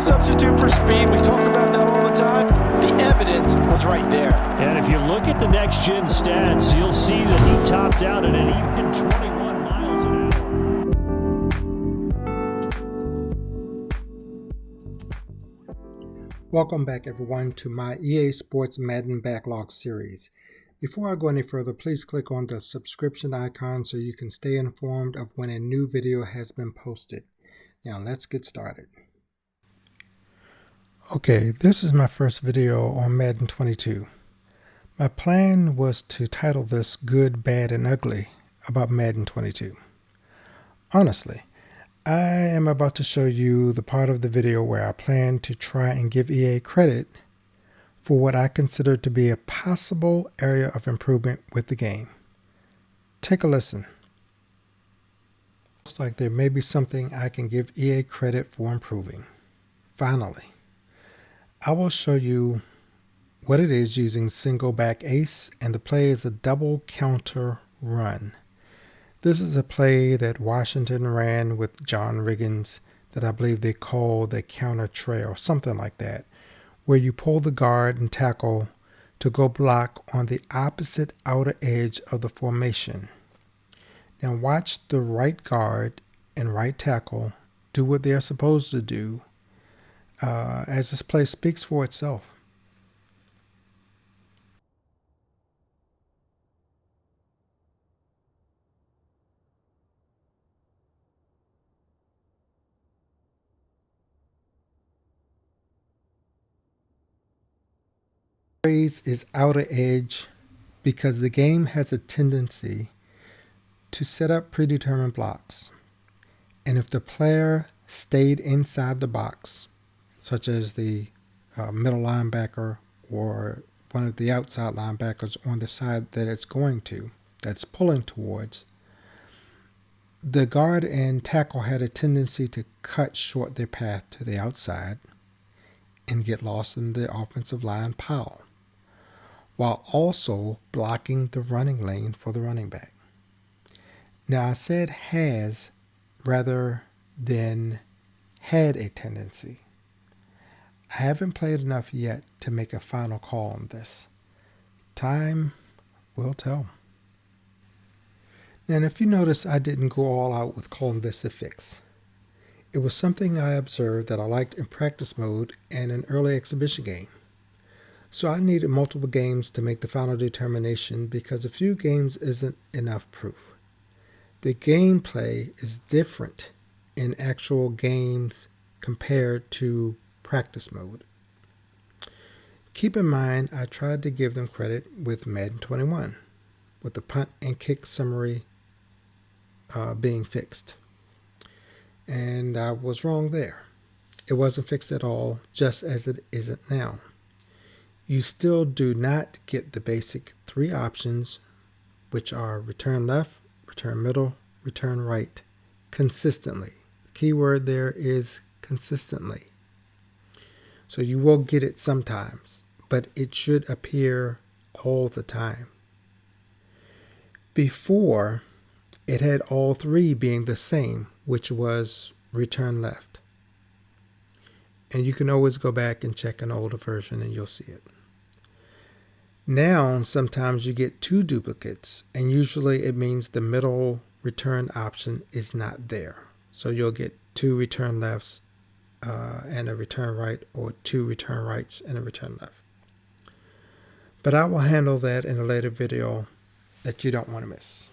substitute for speed. We talk about that all the time. The evidence was right there. And if you look at the next-gen stats, you'll see that he topped out at an even 21 miles an hour. Welcome back, everyone, to my EA Sports Madden Backlog Series. Before I go any further, please click on the subscription icon so you can stay informed of when a new video has been posted. Now let's get started. Okay, this is my first video on Madden 22. My plan was to title this Good, Bad, and Ugly about Madden 22. Honestly, I am about to show you the part of the video where I plan to try and give EA credit for what I consider to be a possible area of improvement with the game. Take a listen. Looks like there may be something I can give EA credit for improving. Finally, I will show you what it is using single back ace, and the play is a double counter run. This is a play that Washington ran with John Riggins that I believe they call the counter trail or something like that, where you pull the guard and tackle to go block on the opposite outer edge of the formation. Now watch the right guard and right tackle do what they are supposed to do as this play speaks for itself. Phrase is outer edge because the game has a tendency to set up predetermined blocks, and if the player stayed inside the box, such as the middle linebacker or one of the outside linebackers on the side that it's going to, that's pulling towards, the guard and tackle had a tendency to cut short their path to the outside and get lost in the offensive line pile, while also blocking the running lane for the running back. Now I said has rather than had a tendency. I haven't played enough yet to make a final call on this. Time will tell. And if you notice, I didn't go all out with calling this a fix. It was something I observed that I liked in practice mode and an early exhibition game. So I needed multiple games to make the final determination because a few games isn't enough proof. The gameplay is different in actual games compared to practice mode. Keep in mind, I tried to give them credit with Madden 21, with the punt and kick summary being fixed. And I was wrong there. It wasn't fixed at all, just as it isn't now. You still do not get the basic three options, which are return left, return middle, return right, consistently. The key word there is consistently. So you will get it sometimes, but it should appear all the time. Before, it had all three being the same, which was return left. And you can always go back and check an older version and you'll see it. Now, sometimes you get two duplicates, and usually it means the middle return option is not there. So you'll get two return lefts and a return right, or two return rights and a return left. But I will handle that in a later video that you don't want to miss.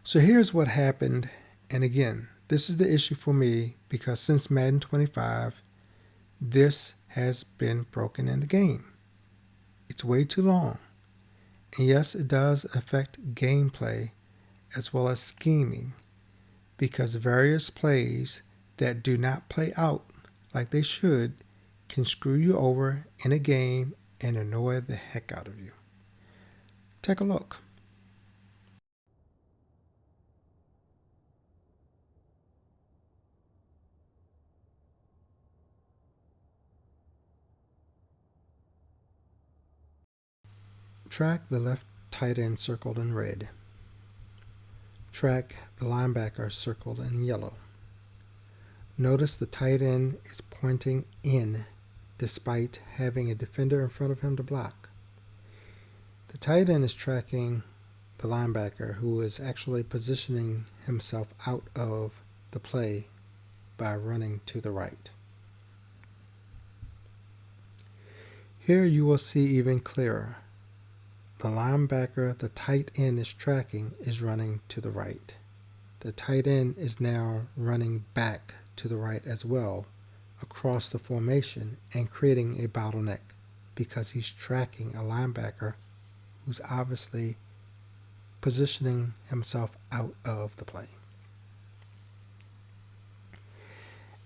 So here's what happened, and again, this is the issue for me because since Madden 25, this has been broken in the game. It's way too long. And yes, it does affect gameplay as well as scheming because various plays that do not play out like they should can screw you over in a game and annoy the heck out of you. Take a look. Track the left tight end circled in red. Track the linebacker circled in yellow. Notice the tight end is pointing in despite having a defender in front of him to block. The tight end is tracking the linebacker, who is actually positioning himself out of the play by running to the right. Here you will see even clearer. The linebacker the tight end is tracking is running to the right. The tight end is now running back to the right as well, across the formation and creating a bottleneck because he's tracking a linebacker who's obviously positioning himself out of the play.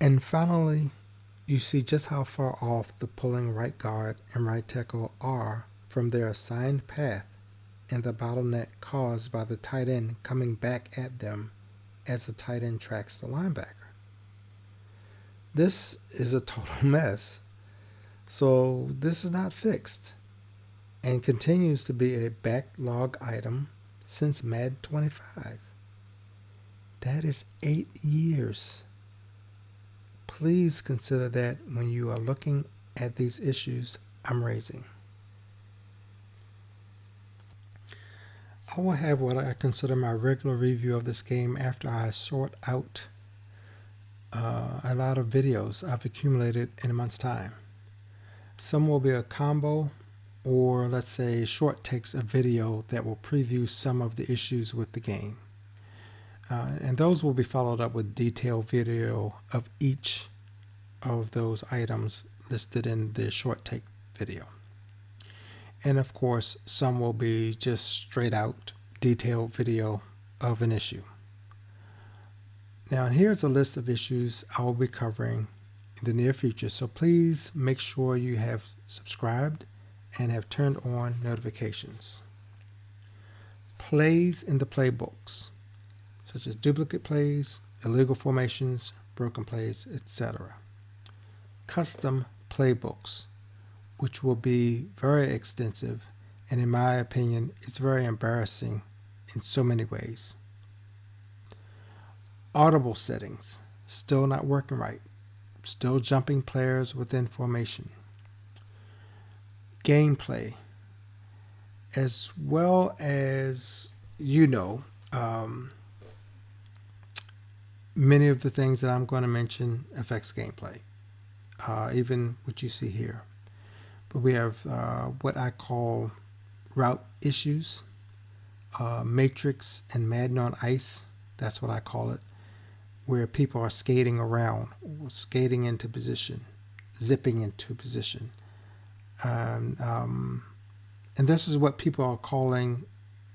And finally, you see just how far off the pulling right guard and right tackle are from their assigned path and the bottleneck caused by the tight end coming back at them as the tight end tracks the linebacker. This is a total mess. So this is not fixed and continues to be a backlog item since Madden 25. That is 8 years. Please consider that when you are looking at these issues I'm raising. I will have what I consider my regular review of this game after I sort out a lot of videos I've accumulated in a month's time. Some will be a combo, or let's say short takes a video that will preview some of the issues with the game. And those will be followed up with detailed video of each of those items listed in the short take video. And of course, some will be just straight out detailed video of an issue. Now, here's a list of issues I will be covering in the near future. So please make sure you have subscribed and have turned on notifications. Plays in the playbooks, such as duplicate plays, illegal formations, broken plays, etc. Custom playbooks, which will be very extensive, and in my opinion, it's very embarrassing in so many ways. Audible settings, still not working right, still jumping players within formation. Gameplay, as well as many of the things that I'm going to mention affects gameplay, even what you see here. But we have what I call route issues, Matrix and Madden on Ice, that's what I call it, where people are skating around, or skating into position, zipping into position. And this is what people are calling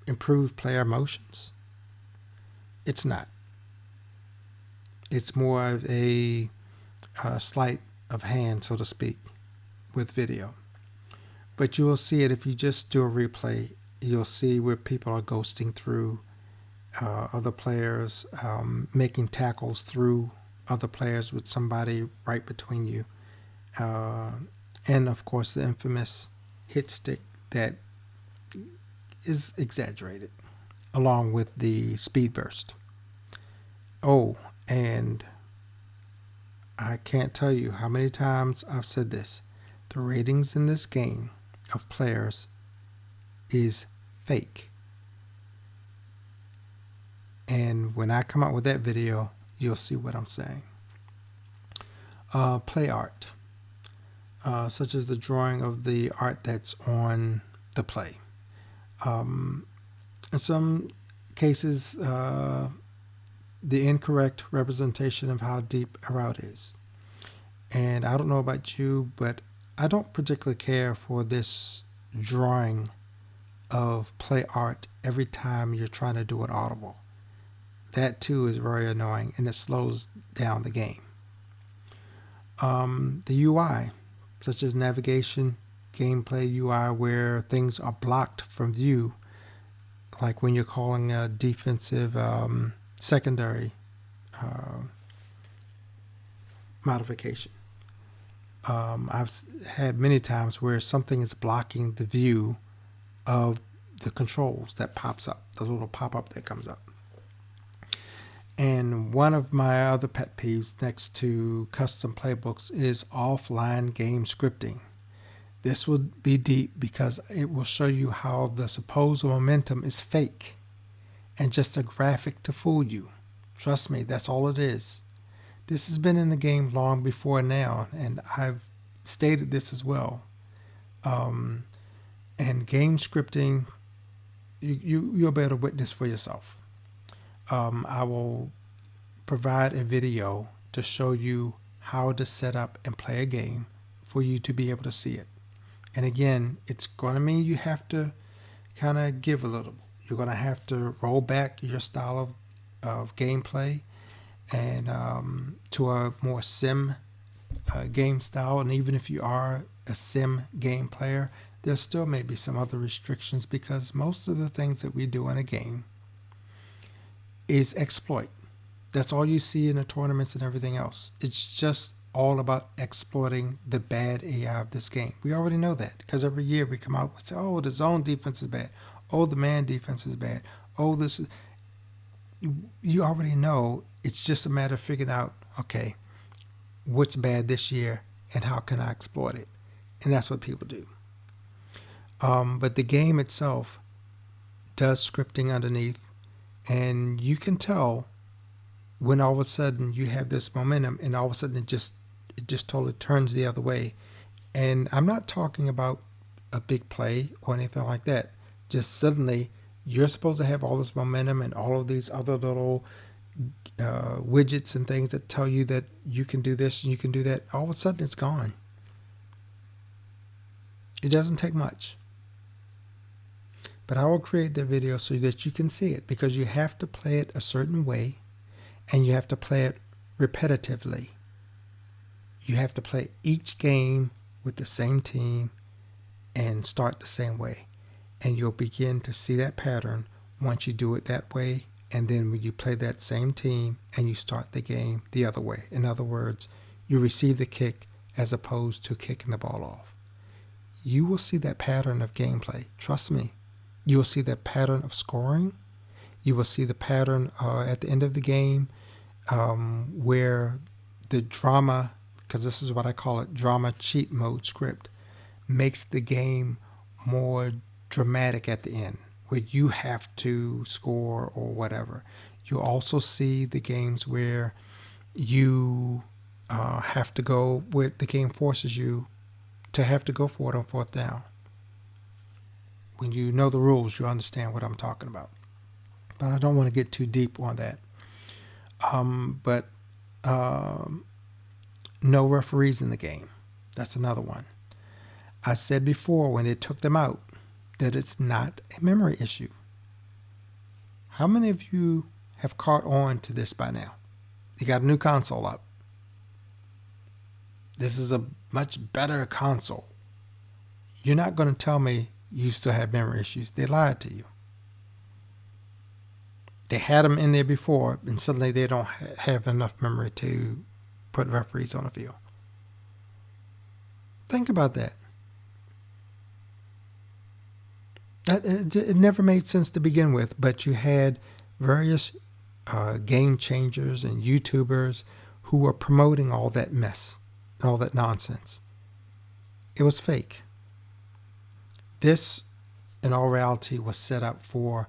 improved player motions. It's not. It's more of a sleight of hand, so to speak, with video. But you will see it if you just do a replay. You'll see where people are ghosting through other players, making tackles through other players with somebody right between you. And of course the infamous hit stick that is exaggerated, along with the speed burst. Oh, and I can't tell you how many times I've said this. The ratings in this game of players is fake. And when I come out with that video, you'll see what I'm saying. Play art, such as the drawing of the art that's on the play. In some cases, the incorrect representation of how deep a route is. And I don't know about you, but I don't particularly care for this drawing of play art every time you're trying to do it audible. That too is very annoying, and it slows down the game. The UI, such as navigation, gameplay UI, where things are blocked from view, like when you're calling a defensive secondary modification. I've had many times where something is blocking the view of the controls that pops up, the little pop-up that comes up. And one of my other pet peeves next to custom playbooks is offline game scripting. This will be deep because it will show you how the supposed momentum is fake and just a graphic to fool you. Trust me, that's all it is. This has been in the game long before now, and I've stated this as well. And game scripting, you'll be able to witness for yourself. I will provide a video to show you how to set up and play a game for you to be able to see it. And again, it's going to mean you have to kind of give a little. You're going to have to roll back your style of gameplay and to a more sim game style. And even if you are a sim game player, there still may be some other restrictions because most of the things that we do in a game is exploit. That's all you see in the tournaments and everything else. It's just all about exploiting the bad AI of this game. We already know that because every year we come out and say, oh, the zone defense is bad. Oh, the man defense is bad. Oh, this is... You already know. It's just a matter of figuring out, okay, what's bad this year and how can I exploit it? And that's what people do. But the game itself does scripting underneath, and you can tell when all of a sudden you have this momentum and all of a sudden it just totally turns the other way. And I'm not talking about a big play or anything like that. Just suddenly you're supposed to have all this momentum and all of these other little widgets and things that tell you that you can do this and you can do that. All of a sudden it's gone. It doesn't take much. But I will create the video so that you can see it, because you have to play it a certain way and you have to play it repetitively. You have to play each game with the same team and start the same way. And you'll begin to see that pattern once you do it that way. And then when you play that same team and you start the game the other way. In other words, you receive the kick as opposed to kicking the ball off. You will see that pattern of gameplay. Trust me. You will see that pattern of scoring. You will see the pattern at the end of the game where the drama, because this is what I call it, drama cheat mode script, makes the game more dramatic at the end, where you have to score or whatever. You'll also see the games where you have to go, where the game forces you to have to go for it on fourth down. When you know the rules, you understand what I'm talking about. But I don't want to get too deep on that. No referees in the game. That's another one. I said before when they took them out that it's not a memory issue. How many of you have caught on to this by now? You got a new console up. This is a much better console. You're not going to tell me you still have memory issues. They lied to you. They had them in there before, and suddenly they don't have enough memory to put referees on the field. Think about that. It never made sense to begin with, but you had various game changers and YouTubers who were promoting all that mess, all that nonsense. It was fake. This, in all reality, was set up for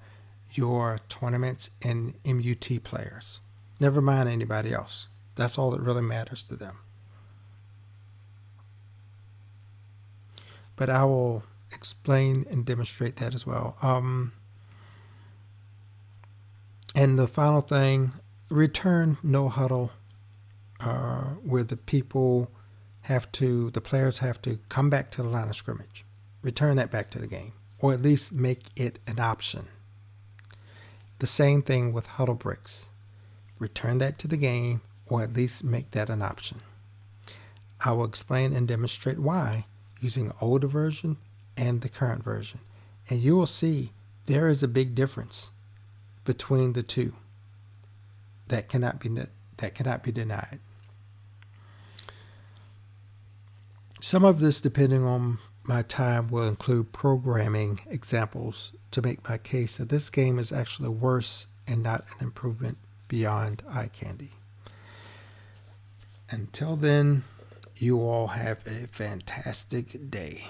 your tournaments and MUT players. Never mind anybody else. That's all that really matters to them. But I will explain and demonstrate that as well. And the final thing, return no huddle, where the players have to come back to the line of scrimmage. Return that back to the game, or at least make it an option. The same thing with huddle breaks. Return that to the game, or at least make that an option. I will explain and demonstrate why using the older version and the current version. And you will see there is a big difference between the two that cannot be denied. Some of this, depending on my time, will include programming examples to make my case that this game is actually worse and not an improvement beyond eye candy. Until then, you all have a fantastic day.